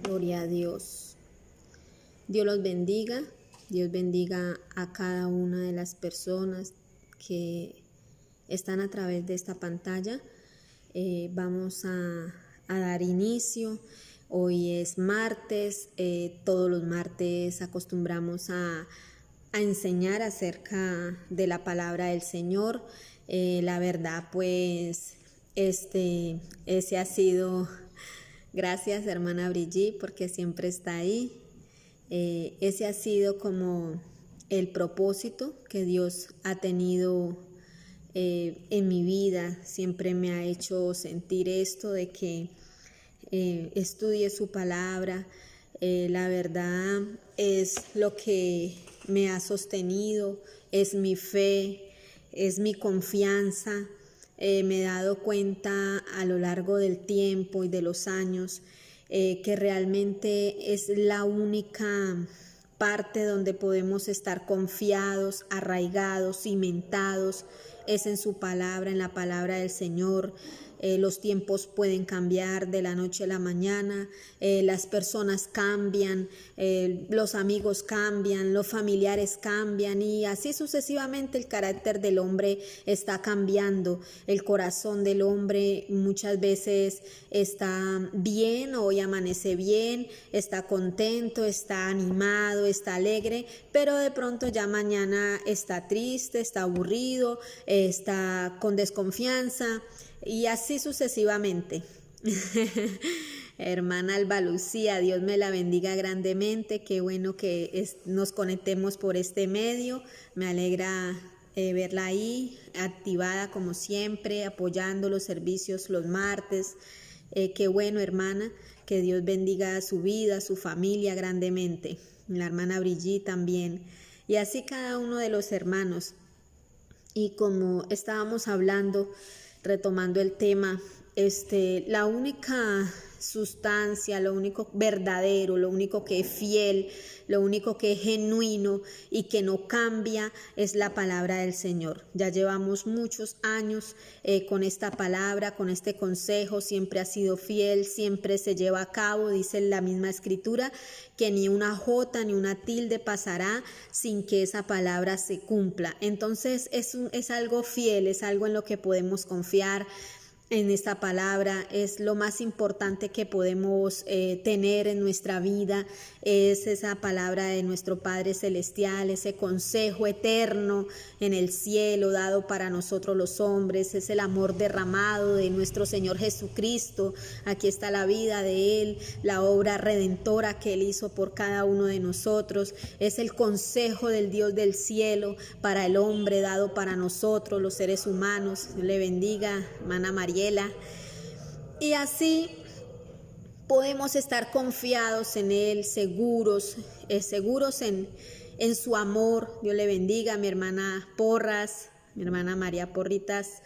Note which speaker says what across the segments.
Speaker 1: Gloria a Dios. Dios los bendiga. Dios bendiga a cada una de las personas que están a través de esta pantalla. Vamos a dar inicio. Hoy es martes. Todos los martes acostumbramos a enseñar acerca de la palabra del Señor. La verdad, pues, ese ha sido... Gracias, hermana Brigitte, porque siempre está ahí. Ese ha sido como el propósito que Dios ha tenido en mi vida. Siempre me ha hecho sentir esto de que estudie su palabra. La verdad es lo que me ha sostenido, es mi fe, es mi confianza. Me he dado cuenta a lo largo del tiempo y de los años que realmente es la única parte donde podemos estar confiados, arraigados, cimentados, es en su palabra, en la palabra del Señor. Los tiempos pueden cambiar de la noche a la mañana, las personas cambian, los amigos cambian, los familiares cambian y así sucesivamente el carácter del hombre está cambiando. El corazón del hombre muchas veces está bien, hoy amanece bien, está contento, está animado, está alegre, pero de pronto ya mañana está triste, está aburrido, está con desconfianza. Y así sucesivamente. Hermana Alba Lucía, Dios me la bendiga grandemente. Qué bueno que nos conectemos por este medio. Me alegra verla ahí, activada como siempre, apoyando los servicios los martes. Qué bueno, hermana. Que Dios bendiga su vida, su familia grandemente. La hermana Brigitte también. Y así cada uno de los hermanos. Y como estábamos hablando, retomando el tema, la única sustancia, lo único verdadero, lo único que es fiel, lo único que es genuino y que no cambia es la palabra del Señor. Ya llevamos muchos años con esta palabra, con este consejo, siempre ha sido fiel, siempre se lleva a cabo, dice la misma escritura, que ni una jota ni una tilde pasará sin que esa palabra se cumpla. Entonces es algo fiel, es algo en lo que podemos confiar. En esta palabra es lo más importante que podemos tener en nuestra vida, es esa palabra de nuestro Padre Celestial, ese consejo eterno en el cielo dado para nosotros los hombres, es el amor derramado de nuestro Señor Jesucristo. Aquí está la vida de Él, la obra redentora que Él hizo por cada uno de nosotros, es el consejo del Dios del cielo para el hombre dado para nosotros, los seres humanos. Dios le bendiga, hermana María. Y así podemos estar confiados en Él, seguros en su amor. Dios le bendiga a mi hermana Porras, mi hermana María Porritas.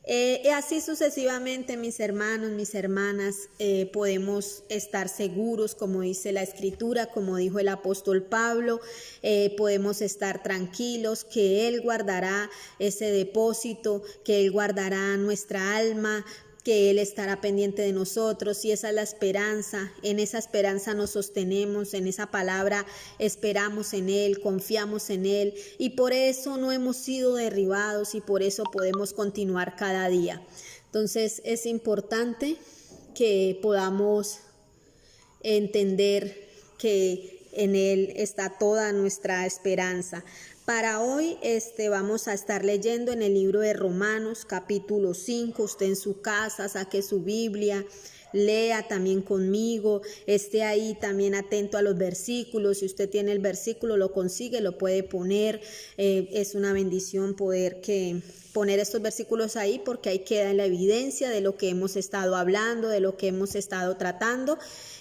Speaker 1: Y así sucesivamente, mis hermanos, mis hermanas, podemos estar seguros, como dice la Escritura, como dijo el apóstol Pablo, podemos estar tranquilos que Él guardará ese depósito, que Él guardará nuestra alma, que Él estará pendiente de nosotros, y esa es la esperanza. En esa esperanza nos sostenemos, en esa palabra esperamos en Él, confiamos en Él, y por eso no hemos sido derribados y por eso podemos continuar cada día. Entonces es importante que podamos entender que en Él está toda nuestra esperanza. Para hoy vamos a estar leyendo en el libro de Romanos capítulo 5, usted en su casa saque su Biblia, lea también conmigo, esté ahí también atento a los versículos. Si usted tiene el versículo, lo consigue, lo puede poner, es una bendición poder poner estos versículos ahí, porque ahí queda la evidencia de lo que hemos estado hablando, de lo que hemos estado tratando,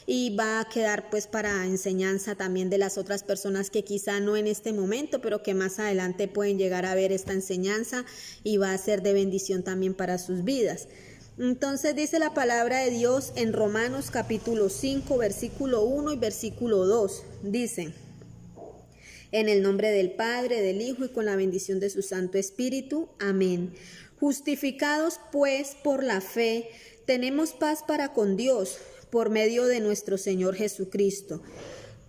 Speaker 1: y va a quedar pues para enseñanza también de las otras personas que quizá no en este momento, pero que más adelante pueden llegar a ver esta enseñanza y va a ser de bendición también para sus vidas. Entonces dice la palabra de Dios en Romanos capítulo 5, versículo 1 y versículo 2, dice: en el nombre del Padre, del Hijo y con la bendición de su Santo Espíritu. Amén. Justificados pues por la fe, tenemos paz para con Dios, por medio de nuestro Señor Jesucristo,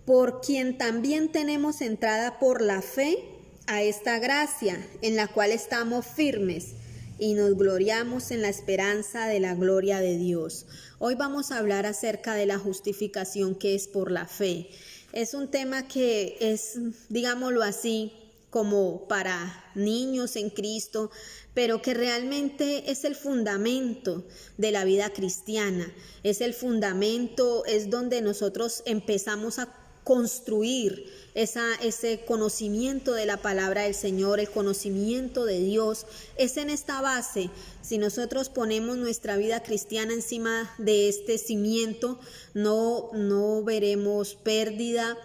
Speaker 1: por quien también tenemos entrada por la fe a esta gracia, en la cual estamos firmes y nos gloriamos en la esperanza de la gloria de Dios. Hoy vamos a hablar acerca de la justificación que es por la fe. Es un tema que es, digámoslo así, como para niños en Cristo, pero que realmente es el fundamento de la vida cristiana. Es el fundamento, es donde nosotros empezamos a construir ese conocimiento de la palabra del Señor, el conocimiento de Dios. Es en esta base. Si nosotros ponemos nuestra vida cristiana encima de este cimiento, no veremos pérdida.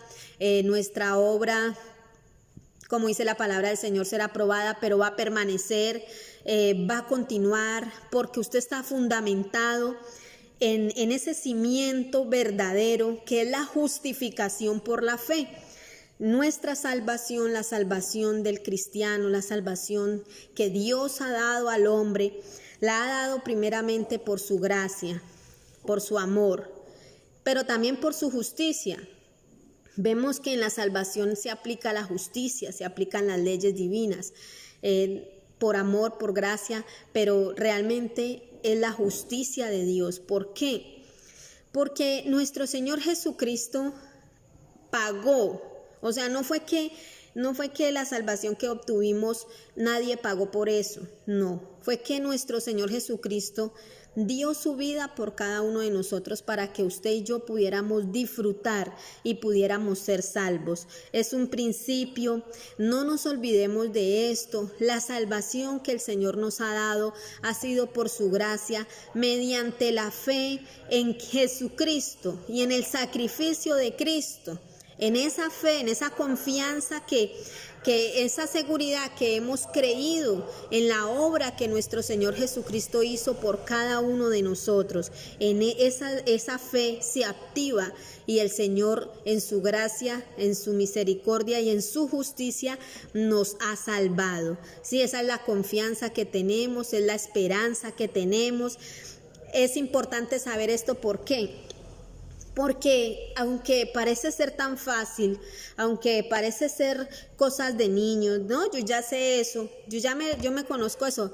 Speaker 1: Nuestra obra, como dice la palabra del Señor, será probada, pero va a permanecer, va a continuar, porque usted está fundamentado en ese cimiento verdadero que es la justificación por la fe. Nuestra salvación, la salvación del cristiano, la salvación que Dios ha dado al hombre, la ha dado primeramente por su gracia, por su amor, pero también por su justicia. Vemos que en la salvación se aplica la justicia, se aplican las leyes divinas, por amor, por gracia, pero realmente es la justicia de Dios. ¿Por qué? Porque nuestro Señor Jesucristo pagó. O sea, no fue que la salvación que obtuvimos nadie pagó por eso. No, fue que nuestro Señor Jesucristo dio su vida por cada uno de nosotros para que usted y yo pudiéramos disfrutar y pudiéramos ser salvos. Es un principio, no nos olvidemos de esto. La salvación que el Señor nos ha dado ha sido por su gracia, mediante la fe en Jesucristo y en el sacrificio de Cristo. En esa fe, en esa confianza que esa seguridad que hemos creído en la obra que nuestro Señor Jesucristo hizo por cada uno de nosotros, en esa fe se activa y el Señor en su gracia, en su misericordia y en su justicia nos ha salvado. Sí, esa es la confianza que tenemos, es la esperanza que tenemos. Es importante saber esto. ¿Por qué? Porque aunque parece ser tan fácil, aunque parece ser cosas de niños, no, yo ya sé eso, yo me conozco eso.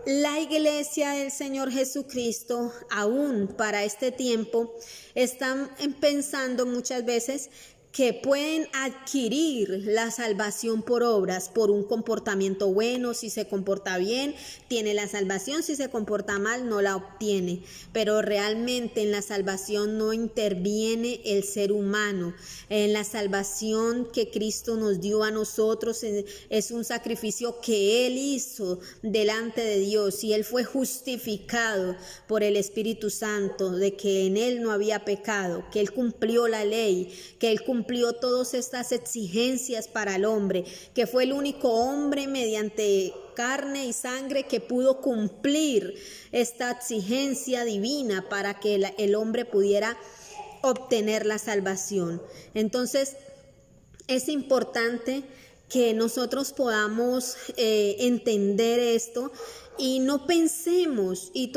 Speaker 1: La iglesia del Señor Jesucristo, aún para este tiempo, están pensando muchas veces que pueden adquirir la salvación por obras, por un comportamiento bueno. Si se comporta bien, tiene la salvación; si se comporta mal, no la obtiene. Pero realmente en la salvación no interviene el ser humano. En la salvación que Cristo nos dio a nosotros es un sacrificio que Él hizo delante de Dios, y Él fue justificado por el Espíritu Santo de que en Él no había pecado, que Él cumplió la ley, que Él cumplió todas estas exigencias para el hombre, que fue el único hombre mediante carne y sangre que pudo cumplir esta exigencia divina para que el hombre pudiera obtener la salvación. Entonces, es importante que nosotros podamos entender esto y no pensemos y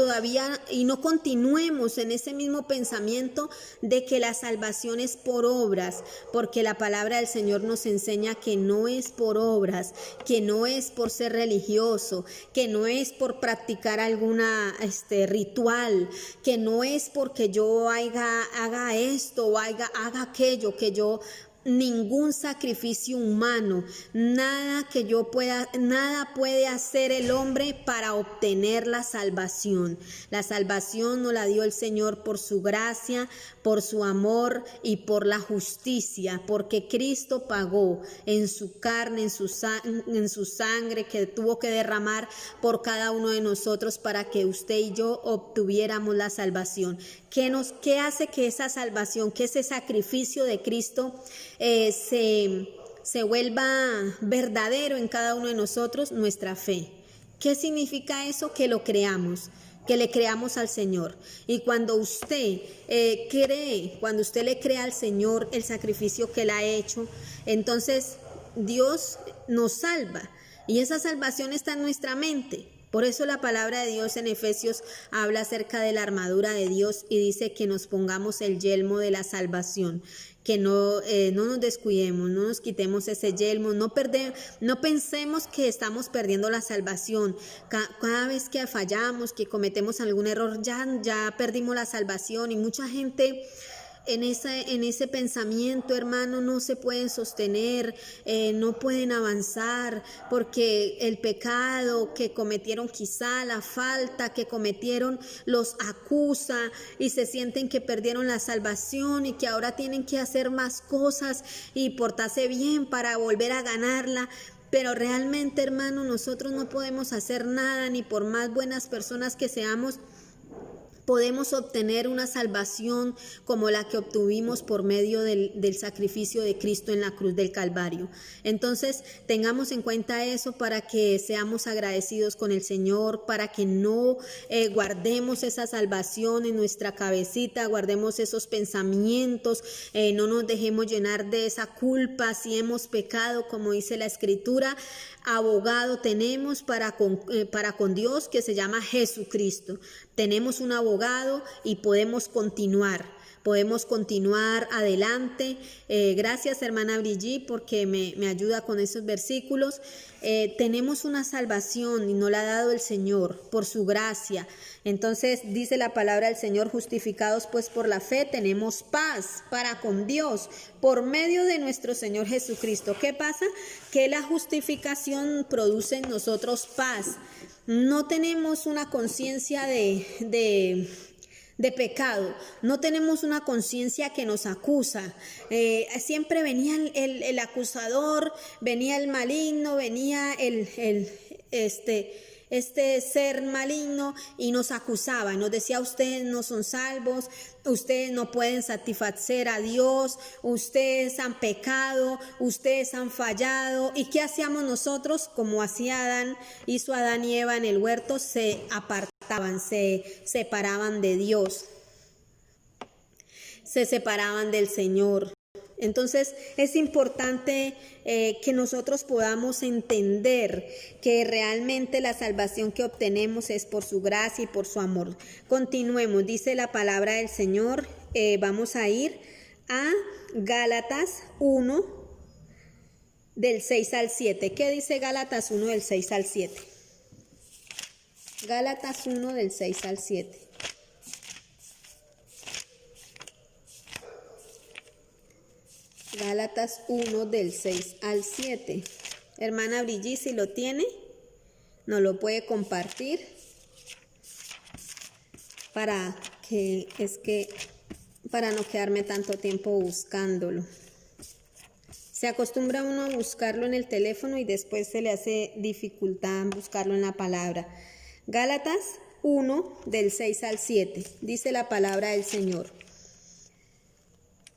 Speaker 1: no continuemos en ese mismo pensamiento de que la salvación es por obras, porque la palabra del Señor nos enseña que no es por obras, que no es por ser religioso, que no es por practicar alguna ritual, que no es porque yo haga esto o haga aquello, que yo ningún sacrificio humano, nada puede hacer el hombre para obtener la salvación. La salvación nos la dio el Señor por su gracia, por su amor y por la justicia, porque Cristo pagó en su carne, en su sangre que tuvo que derramar por cada uno de nosotros para que usted y yo obtuviéramos la salvación. ¿Qué hace que esa salvación, que ese sacrificio de Cristo se vuelva verdadero en cada uno de nosotros? Nuestra fe. ¿Qué significa eso? Que lo creamos, que le creamos al Señor. Y cuando usted cuando usted le cree al Señor el sacrificio que Él ha hecho, entonces Dios nos salva. Y esa salvación está en nuestra mente. Por eso la palabra de Dios en Efesios habla acerca de la armadura de Dios y dice que nos pongamos el yelmo de la salvación, que no nos descuidemos, no nos quitemos ese yelmo, no pensemos que estamos perdiendo la salvación. Cada vez que fallamos, que cometemos algún error, ya perdimos la salvación, y mucha gente en ese pensamiento, hermano, no se pueden sostener, no pueden avanzar, porque el pecado que cometieron, quizá la falta que cometieron, los acusa y se sienten que perdieron la salvación y que ahora tienen que hacer más cosas y portarse bien para volver a ganarla. Pero realmente, hermano, nosotros no podemos hacer nada, ni por más buenas personas que seamos, podemos obtener una salvación como la que obtuvimos por medio del sacrificio de Cristo en la cruz del Calvario. Entonces, tengamos en cuenta eso para que seamos agradecidos con el Señor, para que no guardemos esa salvación en nuestra cabecita, guardemos esos pensamientos, no nos dejemos llenar de esa culpa si hemos pecado, como dice la Escritura. Abogado tenemos para con Dios, que se llama Jesucristo. Tenemos un abogado y podemos continuar adelante. Gracias, hermana Brigitte, porque me ayuda con esos versículos. Tenemos una salvación y nos la ha dado el Señor por su gracia. Entonces dice la palabra del Señor: justificados pues por la fe, tenemos paz para con Dios por medio de nuestro Señor Jesucristo. ¿Qué pasa? Que la justificación produce en nosotros paz. No tenemos una conciencia de pecado, no tenemos una conciencia que nos acusa. Siempre venía el acusador, venía el maligno, venía este ser maligno y nos acusaba, nos decía: ustedes no son salvos, ustedes no pueden satisfacer a Dios, ustedes han pecado, ustedes han fallado. ¿Y qué hacíamos nosotros? Como hizo Adán y Eva en el huerto: se apartaban, se separaban de Dios, se separaban del Señor. Entonces es importante que nosotros podamos entender que realmente la salvación que obtenemos es por su gracia y por su amor. Continuemos, dice la palabra del Señor. Vamos a ir a Gálatas 1 del 6 al 7. ¿Qué dice Gálatas 1 del 6 al 7? Gálatas 1 del 6 al 7. Gálatas 1 del 6 al 7. Hermana Brigitte, si lo tiene, nos lo puede compartir para no quedarme tanto tiempo buscándolo. Se acostumbra uno a buscarlo en el teléfono y después se le hace dificultad buscarlo en la palabra. Gálatas 1 del 6 al 7. Dice la palabra del Señor: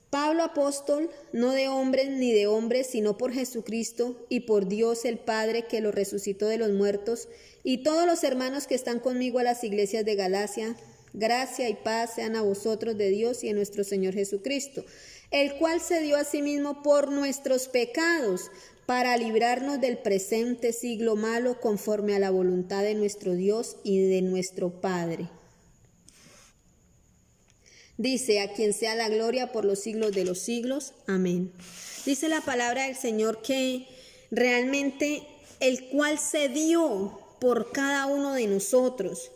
Speaker 1: Pablo, apóstol, no de hombres ni de hombres, sino por Jesucristo y por Dios el Padre, que lo resucitó de los muertos, y todos los hermanos que están conmigo a las iglesias de Galacia, gracia y paz sean a vosotros de Dios y de nuestro Señor Jesucristo, el cual se dio a sí mismo por nuestros pecados, para librarnos del presente siglo malo, conforme a la voluntad de nuestro Dios y de nuestro Padre. Dice: a quien sea la gloria por los siglos de los siglos. Amén. Dice la palabra del Señor que realmente el cual se dio por cada uno de nosotros.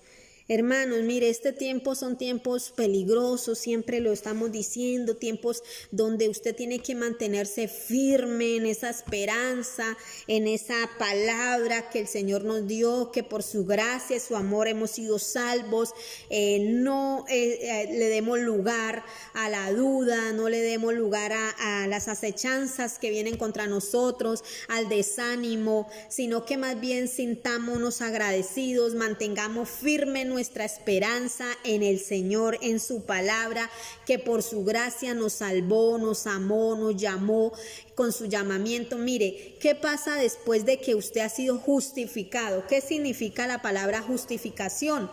Speaker 1: Hermanos, mire, este tiempo son tiempos peligrosos, siempre lo estamos diciendo, tiempos donde usted tiene que mantenerse firme en esa esperanza, en esa palabra que el Señor nos dio, que por su gracia y su amor hemos sido salvos. No le demos lugar a la duda, no le demos lugar a las acechanzas que vienen contra nosotros, al desánimo, sino que más bien sintámonos agradecidos, mantengamos firme nuestra esperanza en el Señor, en su palabra, que por su gracia nos salvó, nos amó, nos llamó con su llamamiento. Mire, ¿qué pasa después de que usted ha sido justificado? ¿Qué significa la palabra justificación?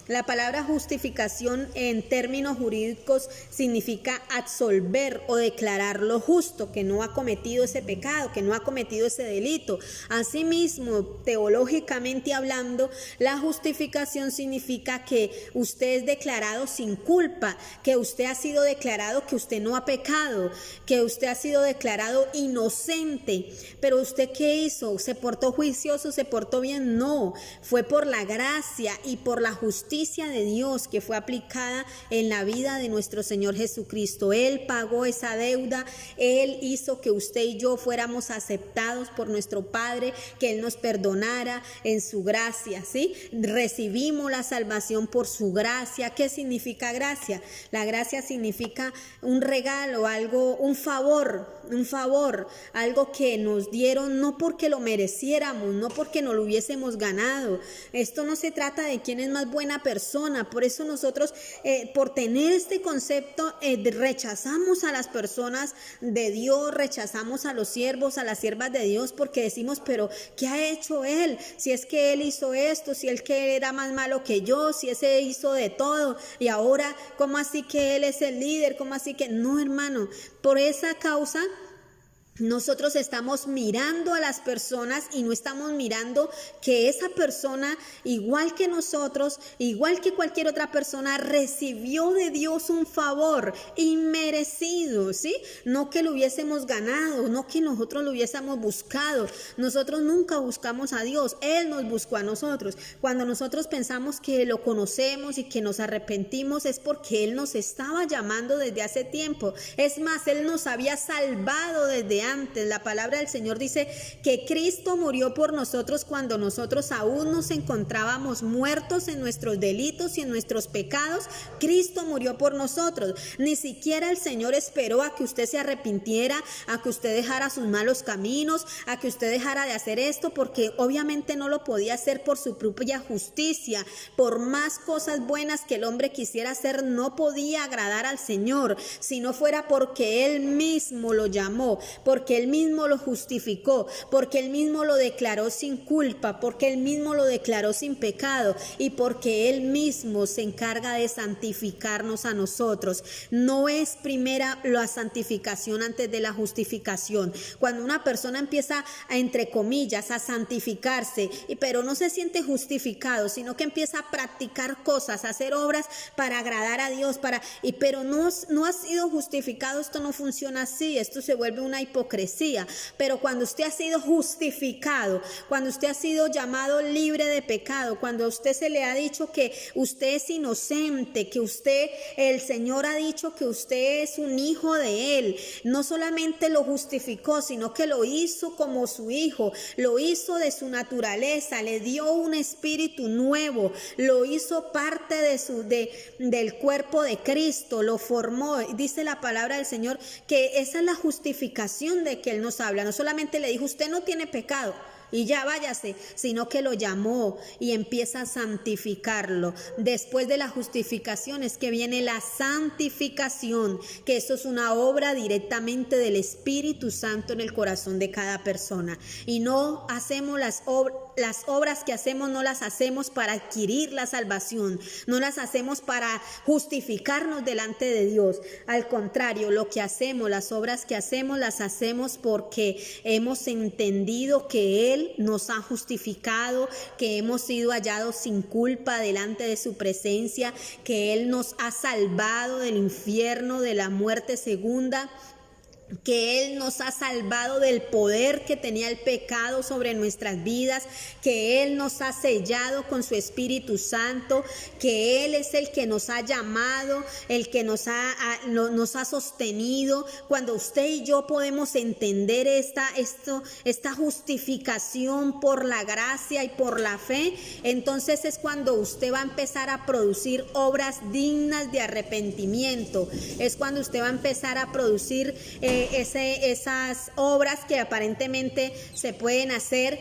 Speaker 1: La palabra justificación en términos jurídicos significa absolver o declararlo justo, que no ha cometido ese pecado, que no ha cometido ese delito. Asimismo, teológicamente hablando, la justificación significa que usted es declarado sin culpa, que usted ha sido declarado que usted no ha pecado, que usted ha sido declarado inocente. Pero ¿usted qué hizo? ¿Se portó juicioso? ¿Se portó bien? No, fue por la gracia y por la justicia de Dios que fue aplicada en la vida de nuestro Señor Jesucristo. Él pagó esa deuda, Él hizo que usted y yo fuéramos aceptados por nuestro Padre, que Él nos perdonara en su gracia, ¿sí? Recibimos la salvación por su gracia. ¿Qué significa gracia? La gracia significa un regalo, algo, un favor, algo que nos dieron no porque lo mereciéramos, no porque nos lo hubiésemos ganado. Esto no se trata de quién es más buena persona. Por eso nosotros, por tener este concepto, rechazamos a las personas de Dios, rechazamos a los siervos, a las siervas de Dios, porque decimos, pero ¿qué ha hecho él? Si es que él hizo esto, si él que era más malo que yo, si ese hizo de todo, y ahora, ¿cómo así que él es el líder? ¿Cómo así que? No, hermano, por esa causa nosotros estamos mirando a las personas y no estamos mirando que esa persona, igual que nosotros, igual que cualquier otra persona, recibió de Dios un favor inmerecido, ¿sí? No que lo hubiésemos ganado, no que nosotros lo hubiésemos buscado. Nosotros nunca buscamos a Dios, Él nos buscó a nosotros. Cuando nosotros pensamos que lo conocemos y que nos arrepentimos, es porque Él nos estaba llamando desde hace tiempo. Es más, Él nos había salvado desde antes. La palabra del Señor dice que Cristo murió por nosotros cuando nosotros aún nos encontrábamos muertos en nuestros delitos y en nuestros pecados. Cristo murió por nosotros. Ni siquiera el Señor esperó a que usted se arrepintiera, a que usted dejara sus malos caminos, a que usted dejara de hacer esto, porque obviamente no lo podía hacer por su propia justicia. Por más cosas buenas que el hombre quisiera hacer, no podía agradar al Señor, si no fuera porque Él mismo lo llamó, porque Él mismo lo justificó, porque Él mismo lo declaró sin culpa, porque Él mismo lo declaró sin pecado y porque Él mismo se encarga de santificarnos a nosotros. No es primera la santificación antes de la justificación. Cuando una persona empieza a, entre comillas, a santificarse, pero no se siente justificado, sino que empieza a practicar cosas, a hacer obras para agradar a Dios, pero no ha sido justificado, esto no funciona así, esto se vuelve una hipocresía. Pero cuando usted ha sido justificado, cuando usted ha sido llamado libre de pecado, cuando a usted se le ha dicho que usted es inocente, que usted, el Señor ha dicho que usted es un hijo de Él, no solamente lo justificó, sino que lo hizo como su hijo, lo hizo de su naturaleza, le dio un espíritu nuevo, lo hizo parte del cuerpo de Cristo, lo formó. Dice la palabra del Señor que esa es la justificación de que Él nos habla. No solamente le dijo, usted no tiene pecado y ya váyase, sino que lo llamó y empieza a santificarlo. Después de la justificación es que viene la santificación, que eso es una obra directamente del Espíritu Santo en el corazón de cada persona. Y no hacemos las obras que hacemos, no las hacemos para adquirir la salvación, no las hacemos para justificarnos delante de Dios. Al contrario, lo que hacemos, las obras que hacemos, las hacemos porque hemos entendido que Él nos ha justificado, que hemos sido hallados sin culpa delante de su presencia, que Él nos ha salvado del infierno, de la muerte segunda, que Él nos ha salvado del poder que tenía el pecado sobre nuestras vidas, que Él nos ha sellado con su Espíritu Santo, que Él es el que nos ha llamado, el que nos ha sostenido. Cuando usted y yo podemos entender esta justificación por la gracia y por la fe, entonces es cuando usted va a empezar a producir obras dignas de arrepentimiento, es cuando usted va a empezar a producir esas obras que aparentemente se pueden hacer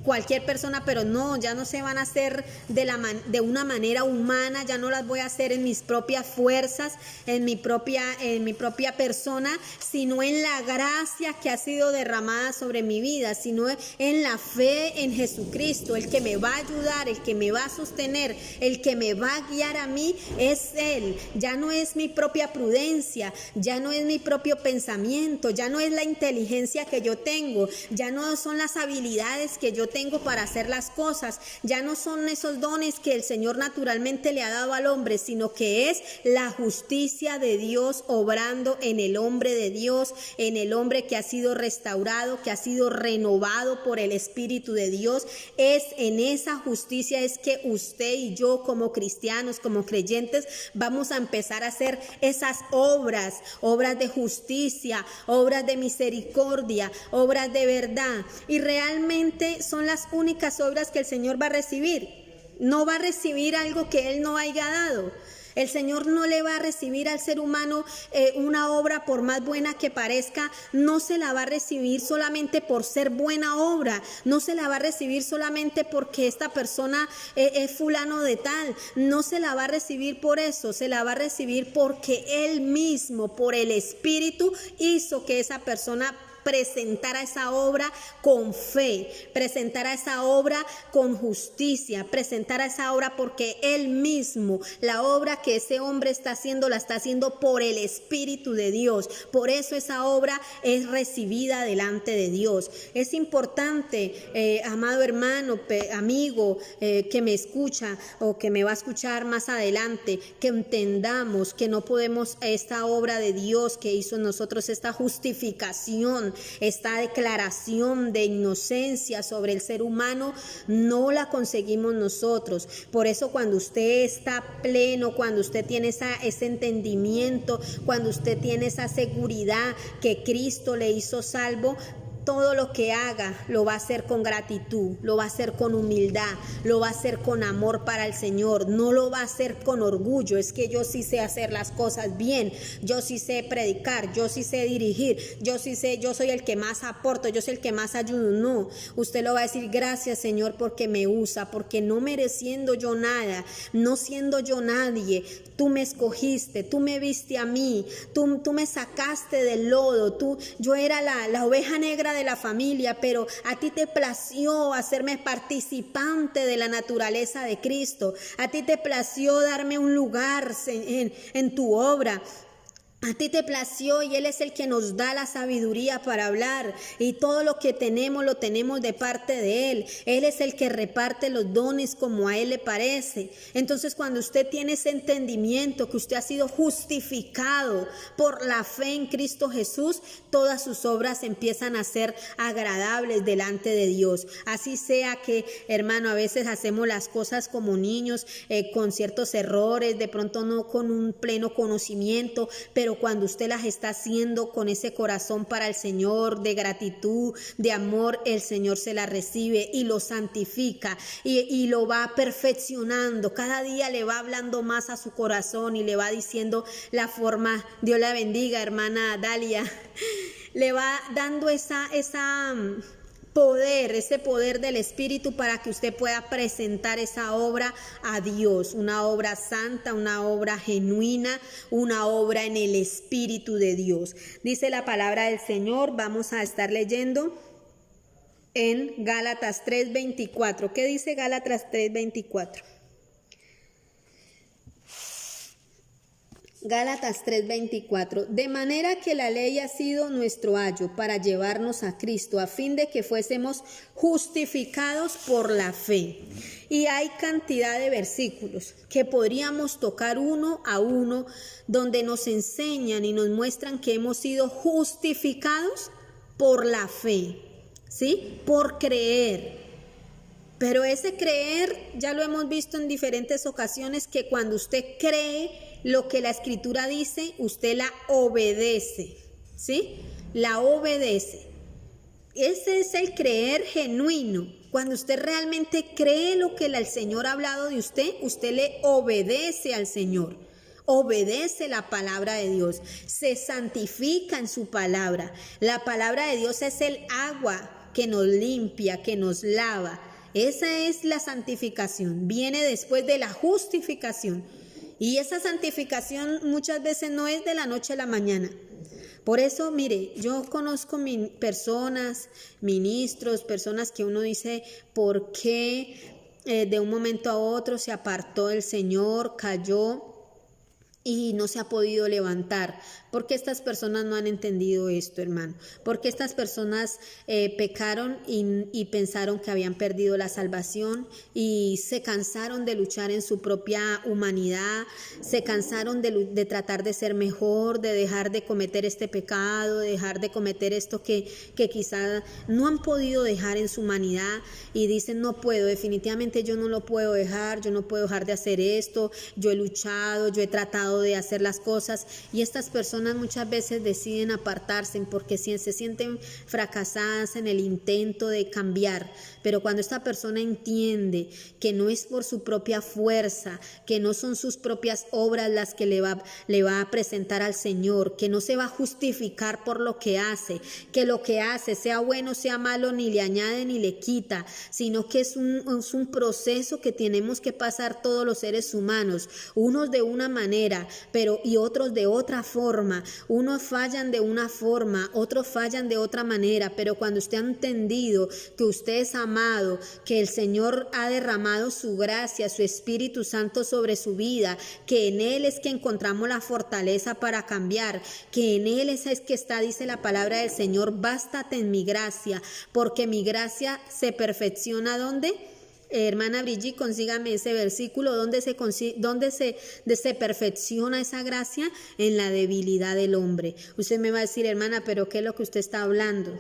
Speaker 1: cualquier persona, pero no, ya no se van a hacer de una manera humana, ya no las voy a hacer en mis propias fuerzas, en mi propia persona, sino en la gracia que ha sido derramada sobre mi vida, sino en la fe en Jesucristo. El que me va a ayudar, el que me va a sostener, el que me va a guiar a mí es Él. Ya no es mi propia prudencia, ya no es mi propio pensamiento, ya no es la inteligencia que yo tengo, ya no son las habilidades que yo tengo para hacer las cosas, ya no son esos dones que el Señor naturalmente le ha dado al hombre, sino que es la justicia de Dios obrando en el hombre de Dios, en el hombre que ha sido restaurado, que ha sido renovado por el Espíritu de Dios. Es en esa justicia es que usted y yo como cristianos, como creyentes, vamos a empezar a hacer esas obras de justicia, obras de misericordia, obras de verdad. Y realmente son las únicas obras que el Señor va a recibir. No va a recibir algo que Él no haya dado. El Señor no le va a recibir al ser humano una obra, por más buena que parezca, no se la va a recibir solamente por ser buena obra, no se la va a recibir solamente porque esta persona es fulano de tal, no se la va a recibir por eso, se la va a recibir porque Él mismo, por el Espíritu, hizo que esa persona presentara esa obra con fe, presentara esa obra con justicia, presentara esa obra porque Él mismo, la obra que ese hombre está haciendo, la está haciendo por el Espíritu de Dios. Por eso esa obra es recibida delante de Dios. Es importante, amado hermano, amigo que me escucha o que me va a escuchar más adelante, que entendamos que no podemos esta obra de Dios que hizo en nosotros, esta justificación, esta declaración de inocencia sobre el ser humano, no la conseguimos nosotros. Por eso cuando usted está pleno, cuando usted tiene ese entendimiento, cuando usted tiene esa seguridad que Cristo le hizo salvo, todo lo que haga lo va a hacer con gratitud, lo va a hacer con humildad, lo va a hacer con amor para el Señor, no lo va a hacer con orgullo. Es que yo sí sé hacer las cosas bien, yo sí sé predicar, yo sí sé dirigir, yo sí sé, yo soy el que más aporto, yo soy el que más ayudo. No, usted lo va a decir: gracias, Señor, porque me usa, porque no mereciendo yo nada, no siendo yo nadie, tú me escogiste, tú me viste a mí, tú me sacaste del lodo, yo era la oveja negra de la familia, pero a ti te plació hacerme participante de la naturaleza de Cristo, a ti te plació darme un lugar en tu obra. A ti te plació y Él es el que nos da la sabiduría para hablar, y todo lo que tenemos lo tenemos de parte de Él. Él es el que reparte los dones como a Él le parece. Entonces, cuando usted tiene ese entendimiento que usted ha sido justificado por la fe en Cristo Jesús, todas sus obras empiezan a ser agradables delante de Dios. Así sea que, hermano, a veces hacemos las cosas como niños, con ciertos errores, de pronto no con un pleno conocimiento, pero cuando usted las está haciendo con ese corazón para el Señor, de gratitud, de amor, el Señor se las recibe y lo santifica y lo va perfeccionando. Cada día le va hablando más a su corazón y le va diciendo la forma. Dios la bendiga, hermana Dalia. Le va dando ese poder del Espíritu para que usted pueda presentar esa obra a Dios, una obra santa, una obra genuina, una obra en el Espíritu de Dios. Dice la palabra del Señor, vamos a estar leyendo en Gálatas 3:24. ¿Qué dice Gálatas 3:24? Gálatas 3:24, de manera que la ley ha sido nuestro ayo para llevarnos a Cristo, a fin de que fuésemos justificados por la fe. Y hay cantidad de versículos que podríamos tocar uno a uno, donde nos enseñan y nos muestran que hemos sido justificados por la fe, ¿sí? Por creer. Pero ese creer ya lo hemos visto en diferentes ocasiones, que cuando usted cree lo que la Escritura dice, usted la obedece, ¿sí? La obedece. Ese es el creer genuino. Cuando usted realmente cree lo que el Señor ha hablado de usted, usted le obedece al Señor. obedece la palabra de Dios, se santifica en su palabra. La palabra de Dios es el agua que nos limpia, que nos lava. Esa es la santificación, viene después de la justificación. Y esa santificación muchas veces no es de la noche a la mañana. Por eso, mire, yo conozco personas, ministros, personas que uno dice, ¿por qué de un momento a otro se apartó del Señor, cayó y no se ha podido levantar? ¿Por qué estas personas no han entendido esto, hermano? Porque estas personas pecaron y pensaron que habían perdido la salvación y se cansaron de luchar en su propia humanidad, se cansaron de tratar de ser mejor, de dejar de cometer este pecado, de dejar de cometer esto que quizá no han podido dejar en su humanidad y dicen, no puedo, definitivamente yo no lo puedo dejar, yo no puedo dejar de hacer esto, yo he luchado, yo he tratado de hacer las cosas, y estas personas muchas veces deciden apartarse porque se sienten fracasadas en el intento de cambiar. Pero cuando esta persona entiende que no es por su propia fuerza, que no son sus propias obras las que le va a presentar al Señor, que no se va a justificar por lo que hace, que lo que hace, sea bueno, sea malo, ni le añade ni le quita, sino que es un proceso que tenemos que pasar todos los seres humanos, unos de una manera, y otros de otra forma. Unos fallan de una forma, otros fallan de otra manera, pero cuando usted ha entendido que usted es amado, que el Señor ha derramado su gracia, su Espíritu Santo sobre su vida, que en Él es que encontramos la fortaleza para cambiar, que en Él es que está, dice la palabra del Señor, bástate en mi gracia, porque mi gracia se perfecciona, ¿dónde? Hermana Brigitte, consígame ese versículo. ¿Dónde se perfecciona esa gracia? En la debilidad del hombre. Usted me va a decir, hermana, pero ¿qué es lo que usted está hablando?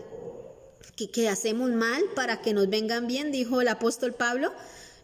Speaker 1: ¿Que hacemos mal para que nos vengan bien? Dijo el apóstol Pablo.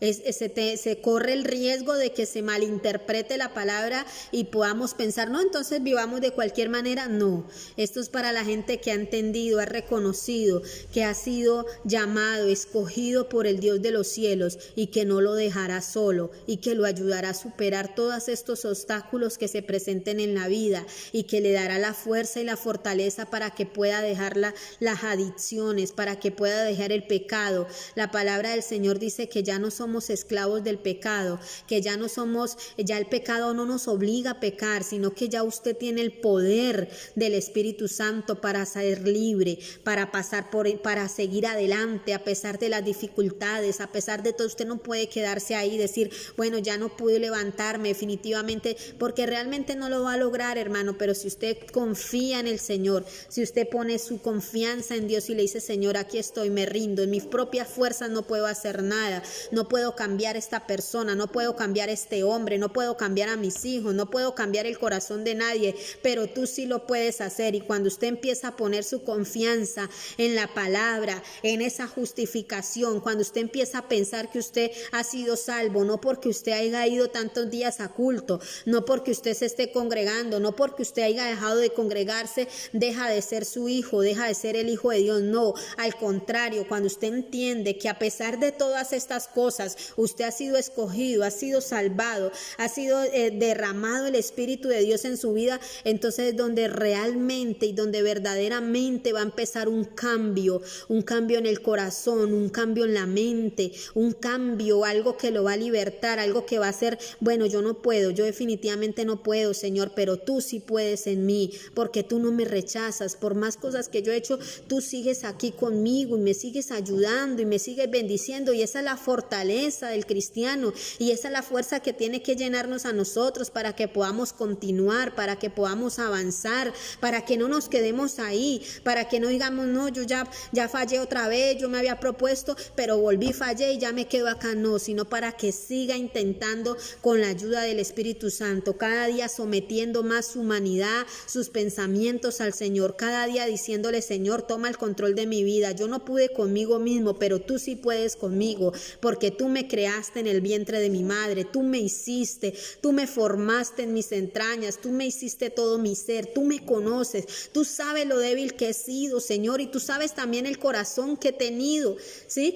Speaker 1: Se corre el riesgo de que se malinterprete la palabra y podamos pensar, no, entonces vivamos de cualquier manera. No, esto es para la gente que ha entendido, ha reconocido que ha sido llamado, escogido por el Dios de los cielos y que no lo dejará solo y que lo ayudará a superar todos estos obstáculos que se presenten en la vida y que le dará la fuerza y la fortaleza para que pueda dejar las adicciones, para que pueda dejar el pecado. La palabra del Señor dice que ya no somos esclavos del pecado, que ya el pecado no nos obliga a pecar, sino que ya usted tiene el poder del Espíritu Santo para ser libre, para para seguir adelante a pesar de las dificultades, a pesar de todo. Usted no puede quedarse ahí y decir, bueno, ya no pude levantarme definitivamente, porque realmente no lo va a lograr, hermano. Pero si usted confía en el Señor, si usted pone su confianza en Dios y le dice, Señor, aquí estoy, me rindo, en mis propias fuerzas no puedo hacer nada, no puedo cambiar esta persona, no puedo cambiar este hombre, no puedo cambiar a mis hijos, no puedo cambiar el corazón de nadie, pero tú sí lo puedes hacer. Y cuando usted empieza a poner su confianza en la palabra, en esa justificación, cuando usted empieza a pensar que usted ha sido salvo, no porque usted haya ido tantos días a culto, no porque usted se esté congregando, no porque usted haya dejado de congregarse, deja de ser su hijo, deja de ser el hijo de Dios. No, al contrario, cuando usted entiende que a pesar de todas estas cosas, usted ha sido escogido, ha sido salvado, ha sido derramado el Espíritu de Dios en su vida, entonces es donde realmente y donde verdaderamente va a empezar un cambio en el corazón, un cambio en la mente, un cambio, algo que lo va a libertar, algo que va a ser, bueno, yo no puedo, yo definitivamente no puedo, Señor, pero tú sí puedes en mí, porque tú no me rechazas. Por más cosas que yo he hecho, tú sigues aquí conmigo y me sigues ayudando y me sigues bendiciendo, y esa es la fortaleza del cristiano, y esa es la fuerza que tiene que llenarnos a nosotros para que podamos continuar, para que podamos avanzar, para que no nos quedemos ahí, para que no digamos, no, yo ya fallé otra vez, yo me había propuesto, pero volví, fallé y ya me quedo acá. No, sino para que siga intentando con la ayuda del Espíritu Santo, cada día sometiendo más su humanidad, sus pensamientos al Señor, cada día diciéndole, Señor, toma el control de mi vida. Yo no pude conmigo mismo, pero tú sí puedes conmigo, porque tú tú me creaste en el vientre de mi madre, tú me hiciste, tú me formaste en mis entrañas, tú me hiciste todo mi ser, tú me conoces, tú sabes lo débil que he sido, Señor, y tú sabes también el corazón que he tenido, ¿sí?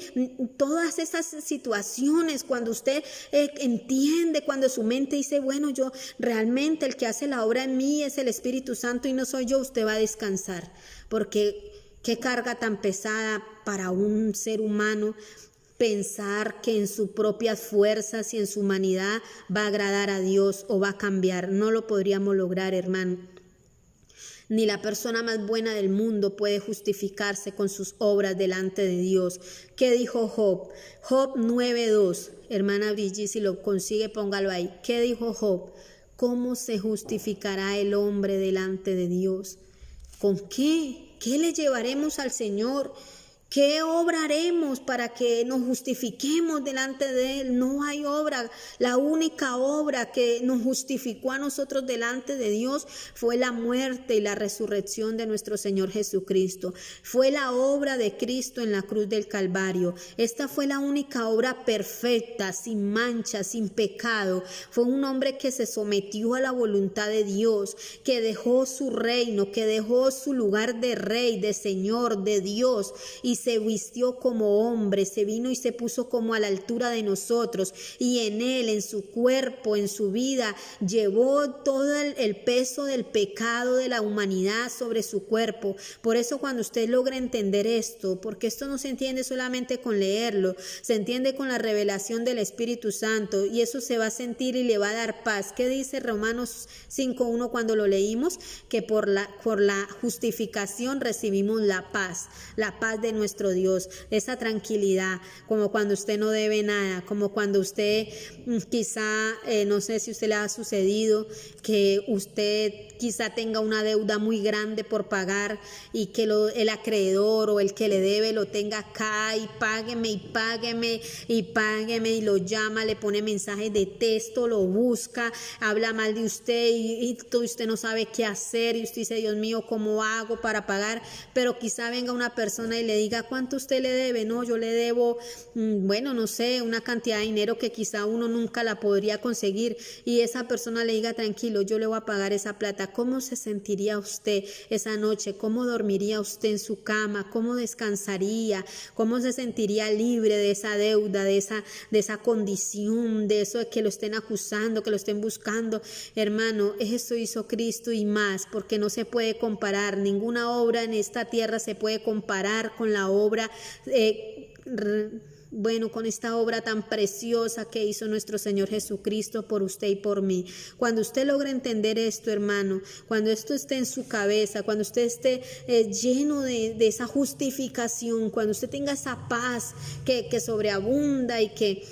Speaker 1: Todas esas situaciones, cuando usted entiende, cuando su mente dice, bueno, yo realmente el que hace la obra en mí es el Espíritu Santo y no soy yo, usted va a descansar, porque qué carga tan pesada para un ser humano pensar que en sus propias fuerzas y en su humanidad va a agradar a Dios o va a cambiar. No lo podríamos lograr, hermano. Ni la persona más buena del mundo puede justificarse con sus obras delante de Dios. ¿Qué dijo Job? Job 9:2. Hermana Brigitte, si lo consigue, póngalo ahí. ¿Qué dijo Job? ¿Cómo se justificará el hombre delante de Dios? ¿Con qué? ¿Qué le llevaremos al Señor? ¿Qué obraremos para que nos justifiquemos delante de Él? No hay obra. La única obra que nos justificó a nosotros delante de Dios fue la muerte y la resurrección de nuestro Señor Jesucristo. Fue la obra de Cristo en la cruz del Calvario. Esta fue la única obra perfecta, sin mancha, sin pecado. Fue un hombre que se sometió a la voluntad de Dios, que dejó su reino, que dejó su lugar de rey, de Señor, de Dios, y se vistió como hombre, se vino y se puso como a la altura de nosotros, y en él, en su cuerpo, en su vida, llevó todo el peso del pecado de la humanidad sobre su cuerpo. Por eso cuando usted logra entender esto, porque esto no se entiende solamente con leerlo, se entiende con la revelación del Espíritu Santo, y eso se va a sentir y le va a dar paz. ¿Qué dice Romanos 5:1 cuando lo leímos? Que por la justificación recibimos la paz de nuestro Dios, esa tranquilidad, como cuando usted no debe nada, como cuando usted quizá, no sé si a usted le ha sucedido, que usted quizá tenga una deuda muy grande por pagar y que el acreedor o el que le debe lo tenga acá y págueme y págueme y págueme, y lo llama, le pone mensajes de texto, lo busca, habla mal de usted y usted no sabe qué hacer y usted dice, Dios mío, ¿cómo hago para pagar? Pero quizá venga una persona y le diga, ¿cuánto usted le debe? No, yo le debo, bueno, no sé, una cantidad de dinero que quizá uno nunca la podría conseguir, y esa persona le diga, tranquilo, yo le voy a pagar esa plata. ¿Cómo se sentiría usted esa noche? ¿Cómo dormiría usted en su cama? ¿Cómo descansaría? ¿Cómo se sentiría libre de esa deuda, de esa condición, de eso de que lo estén acusando, que lo estén buscando? Hermano, eso hizo Cristo y más, porque no se puede comparar. Ninguna obra en esta tierra se puede comparar con la obra con esta obra tan preciosa que hizo nuestro Señor Jesucristo por usted y por mí. Cuando usted logra entender esto, hermano, cuando esto esté en su cabeza, cuando usted esté lleno de esa justificación, cuando usted tenga esa paz que sobreabunda y que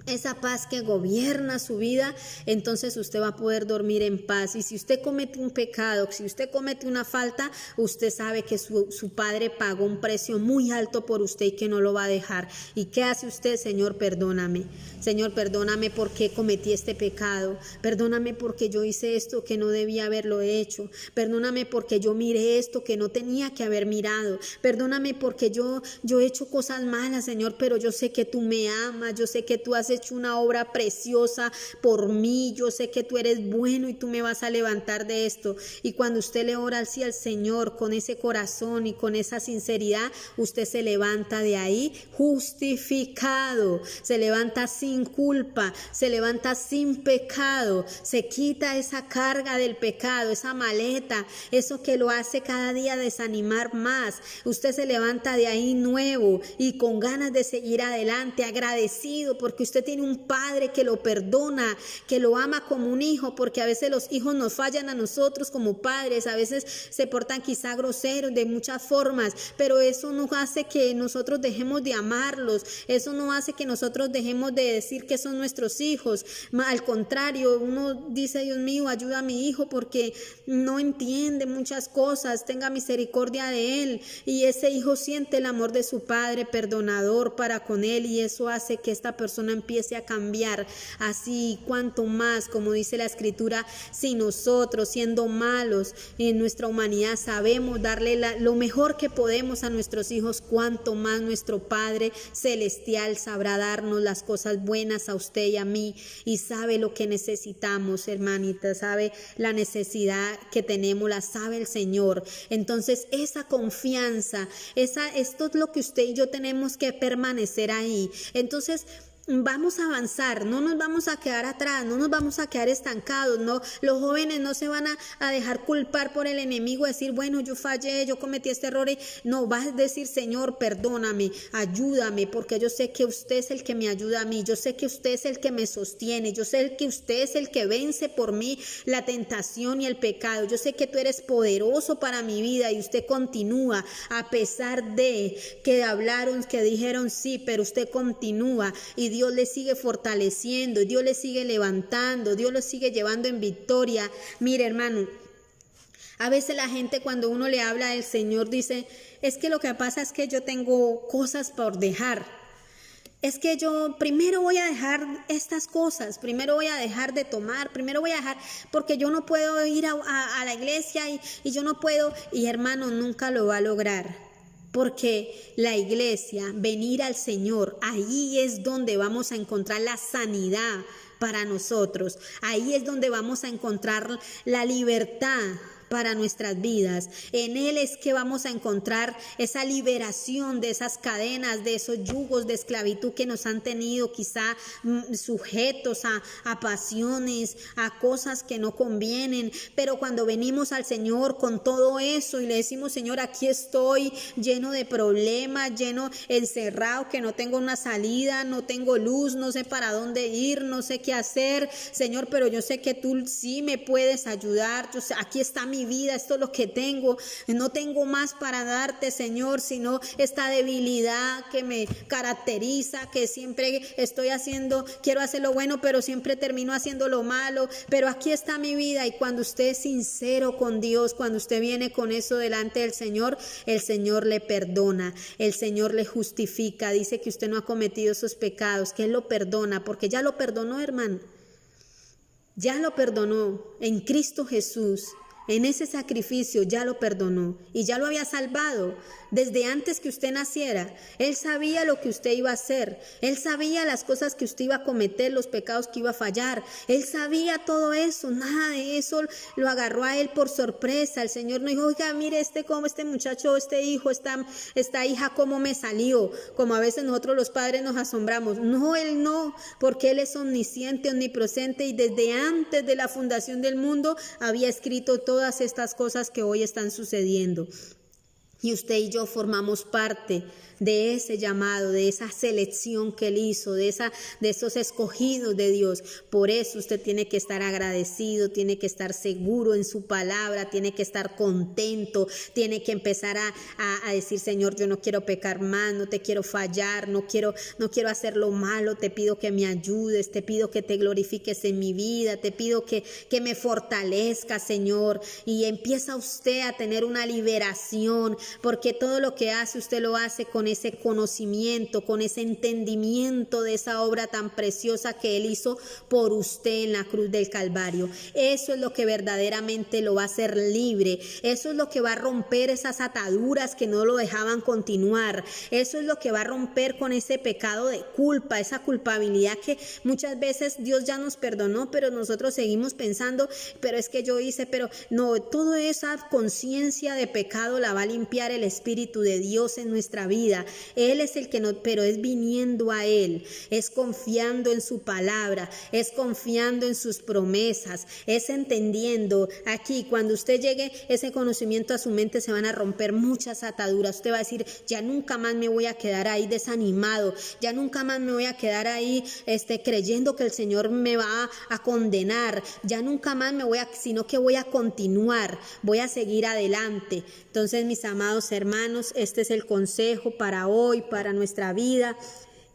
Speaker 1: esa paz que gobierna su vida, entonces usted va a poder dormir en paz. Y si usted comete un pecado, si usted comete una falta, usted sabe que su Padre pagó un precio muy alto por usted y que no lo va a dejar. ¿Y qué hace usted? Señor, perdóname. Señor, perdóname porque cometí este pecado. Perdóname porque yo hice esto que no debía haberlo hecho. Perdóname porque yo miré esto que no tenía que haber mirado. Perdóname porque yo he hecho cosas malas, Señor, pero yo sé que tú me amas, yo sé que tú has hecho una obra preciosa por mí, yo sé que tú eres bueno y tú me vas a levantar de esto. Y cuando usted le ora así al Señor con ese corazón y con esa sinceridad, usted se levanta de ahí justificado, se levanta sin culpa, se levanta sin pecado, se quita esa carga del pecado, esa maleta, eso que lo hace cada día desanimar más. Usted se levanta de ahí nuevo y con ganas de seguir adelante, agradecido porque usted tiene un Padre que lo perdona, que lo ama como un hijo, porque a veces los hijos nos fallan a nosotros como padres, a veces se portan quizá groseros de muchas formas, pero eso no hace que nosotros dejemos de amarlos, eso no hace que nosotros dejemos de decir que son nuestros hijos. Al contrario, uno dice, Dios mío, ayuda a mi hijo porque no entiende muchas cosas, tenga misericordia de él, y ese hijo siente el amor de su Padre perdonador para con él, y eso hace que esta persona empiece empiece a cambiar. Así, cuanto más, como dice la Escritura, si nosotros, siendo malos en nuestra humanidad, sabemos darle lo mejor que podemos a nuestros hijos, cuanto más nuestro Padre Celestial sabrá darnos las cosas buenas a usted y a mí, y sabe lo que necesitamos, hermanita, sabe la necesidad que tenemos, la sabe el Señor. Entonces esa confianza, esto es lo que usted y yo tenemos que permanecer ahí. Entonces vamos a avanzar, no nos vamos a quedar atrás, no nos vamos a quedar estancados, no, los jóvenes no se van a dejar culpar por el enemigo, decir, bueno, yo fallé, yo cometí este error, no, vas a decir, Señor, perdóname, ayúdame, porque yo sé que usted es el que me ayuda a mí, yo sé que usted es el que me sostiene, yo sé que usted es el que vence por mí la tentación y el pecado, yo sé que tú eres poderoso para mi vida, y usted continúa, a pesar de que hablaron, que dijeron sí, pero usted continúa, y Dios le sigue fortaleciendo, Dios le sigue levantando, Dios lo sigue llevando en victoria. Mire, hermano, a veces la gente, cuando uno le habla del Señor, dice, es que lo que pasa es que yo tengo cosas por dejar. Es que yo primero voy a dejar estas cosas, primero voy a dejar de tomar, primero voy a dejar, porque yo no puedo ir a la iglesia y yo no puedo, y hermano, nunca lo va a lograr. Porque la iglesia, venir al Señor, ahí es donde vamos a encontrar la sanidad para nosotros. Ahí es donde vamos a encontrar la libertad para nuestras vidas. En Él es que vamos a encontrar esa liberación de esas cadenas, de esos yugos de esclavitud que nos han tenido quizá sujetos a pasiones, a cosas que no convienen. Pero cuando venimos al Señor con todo eso y le decimos, Señor, aquí estoy lleno de problemas, lleno, encerrado, que no tengo una salida, no tengo luz, no sé para dónde ir, no sé qué hacer, Señor, pero yo sé que tú sí me puedes ayudar. Yo sé, aquí está mi vida, esto es lo que tengo, no tengo más para darte, Señor, sino esta debilidad que me caracteriza, que siempre estoy haciendo, quiero hacer lo bueno, pero siempre termino haciendo lo malo, pero aquí está mi vida. Y cuando usted es sincero con Dios, cuando usted viene con eso delante del Señor, el Señor le perdona, el Señor le justifica, dice que usted no ha cometido esos pecados, que Él lo perdona, porque ya lo perdonó, hermano, ya lo perdonó en Cristo Jesús. En ese sacrificio ya lo perdonó y ya lo había salvado desde antes que usted naciera. Él sabía lo que usted iba a hacer, Él sabía las cosas que usted iba a cometer, los pecados que iba a fallar. Él sabía todo eso, nada de eso lo agarró a Él por sorpresa. El Señor no dijo, oiga, mire cómo este muchacho, este hijo, esta hija, cómo me salió, como a veces nosotros los padres nos asombramos. No, Él no, porque Él es omnisciente, omnipresente, y desde antes de la fundación del mundo había escrito todas estas cosas que hoy están sucediendo. Y usted y yo formamos parte de ese llamado, de esa selección que Él hizo, de esos escogidos de Dios. Por eso usted tiene que estar agradecido, tiene que estar seguro en su palabra, tiene que estar contento, tiene que empezar a decir, Señor, yo no quiero pecar más, no te quiero fallar, no quiero hacer lo malo, te pido que me ayudes, te pido que te glorifiques en mi vida, te pido que me fortalezca, Señor. Y empieza usted a tener una liberación, porque todo lo que hace, usted lo hace con ese conocimiento, con ese entendimiento de esa obra tan preciosa que Él hizo por usted en la cruz del Calvario. Eso es lo que verdaderamente lo va a hacer libre. Eso es lo que va a romper esas ataduras que no lo dejaban continuar. Eso es lo que va a romper con ese pecado de culpa, esa culpabilidad que muchas veces Dios ya nos perdonó, pero nosotros seguimos pensando, pero es que yo hice, pero no, toda esa conciencia de pecado la va a limpiar el Espíritu de Dios en nuestra vida. Él es el que no, pero es viniendo a Él, es confiando en su palabra, es confiando en sus promesas, es entendiendo. Aquí, cuando usted llegue ese conocimiento a su mente, se van a romper muchas ataduras. Usted va a decir, ya nunca más me voy a quedar ahí desanimado, ya nunca más me voy a quedar ahí creyendo que el Señor me va a condenar, ya nunca más sino que voy a continuar, voy a seguir adelante. Entonces, mis amados hermanos, este es el consejo para hoy, para nuestra vida.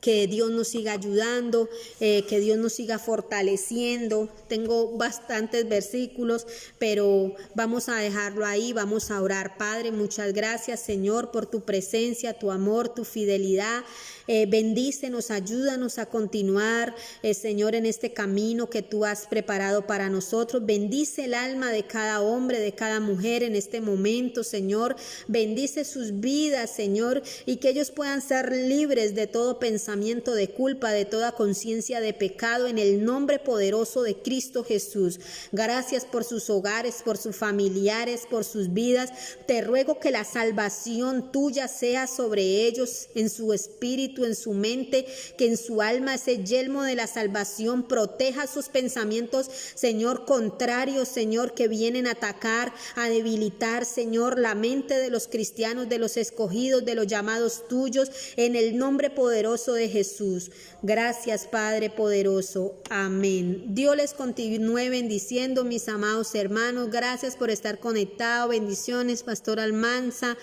Speaker 1: que Dios nos siga ayudando, que Dios nos siga fortaleciendo. Tengo bastantes versículos, pero vamos a dejarlo ahí, vamos a orar. Padre, muchas gracias, Señor, por tu presencia, tu amor, tu fidelidad. Bendícenos, ayúdanos a continuar, Señor, en este camino que tú has preparado para nosotros. Bendice el alma de cada hombre, de cada mujer en este momento, Señor. Bendice sus vidas, Señor, y que ellos puedan ser libres de todo pensamiento de culpa, de toda conciencia de pecado, en el nombre poderoso de Cristo Jesús. Gracias por sus hogares, por sus familiares, por sus vidas. Te ruego que la salvación tuya sea sobre ellos, en su espíritu, en su mente, que en su alma ese yelmo de la salvación proteja sus pensamientos, Señor, contrarios, Señor, que vienen a atacar, a debilitar, Señor, la mente de los cristianos, de los escogidos, de los llamados tuyos, en el nombre poderoso de Jesús. Gracias, Padre poderoso. Amén. Dios les continúe bendiciendo, mis amados hermanos. Gracias por estar conectados. Bendiciones, Pastor Almanza,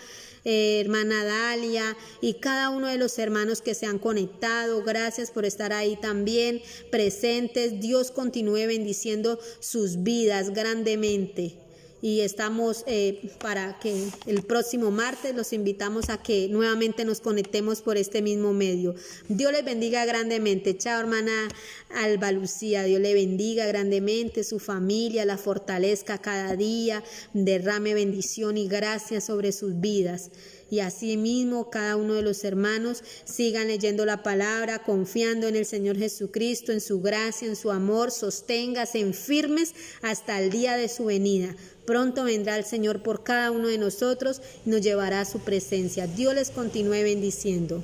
Speaker 1: hermana Dalia y cada uno de los hermanos que se han conectado. Gracias por estar ahí también presentes. Dios continúe bendiciendo sus vidas grandemente. Y estamos para que el próximo martes los invitamos a que nuevamente nos conectemos por este mismo medio. Dios les bendiga grandemente. Chao, hermana Alba Lucía. Dios le bendiga grandemente, su familia, la fortalezca cada día, derrame bendición y gracia sobre sus vidas. Y así mismo cada uno de los hermanos sigan leyendo la palabra, confiando en el Señor Jesucristo, en su gracia, en su amor. Sosténganse firmes hasta el día de su venida. Pronto vendrá el Señor por cada uno de nosotros y nos llevará a su presencia. Dios les continúe bendiciendo.